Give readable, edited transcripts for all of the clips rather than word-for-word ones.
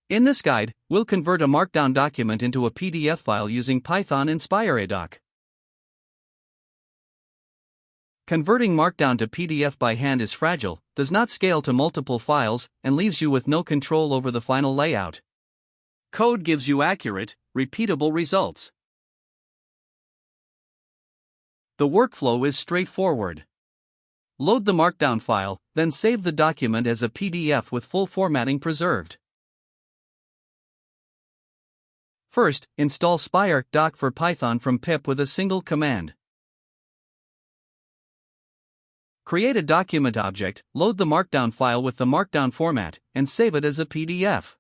In this guide, we'll convert a Markdown document into a PDF file using Python and Spire.Doc. Converting Markdown to PDF by hand is fragile, does not scale to multiple files, and leaves you with no control over the final layout. Code gives you accurate, repeatable results. The workflow is straightforward. Load the Markdown file, then save the document as a PDF with full formatting preserved. First, install Spire.Doc for Python from pip with a single command. Create a document object, load the Markdown file with the Markdown format, and save it as a PDF.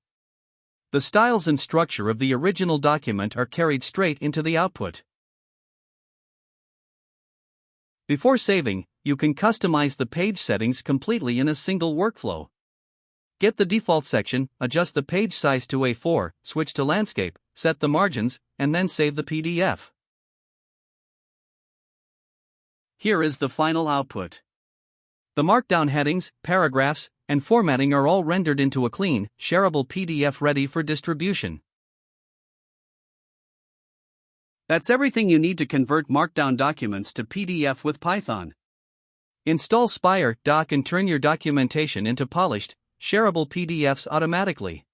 The styles and structure of the original document are carried straight into the output. Before saving, you can customize the page settings completely in a single workflow. Get the default section, adjust the page size to A4, switch to landscape, set the margins, and then save the PDF. Here is the final output. The Markdown headings, paragraphs, and formatting are all rendered into a clean, shareable PDF ready for distribution. That's everything you need to convert Markdown documents to PDF with Python. Install Spire.Doc and turn your documentation into polished, shareable PDFs automatically.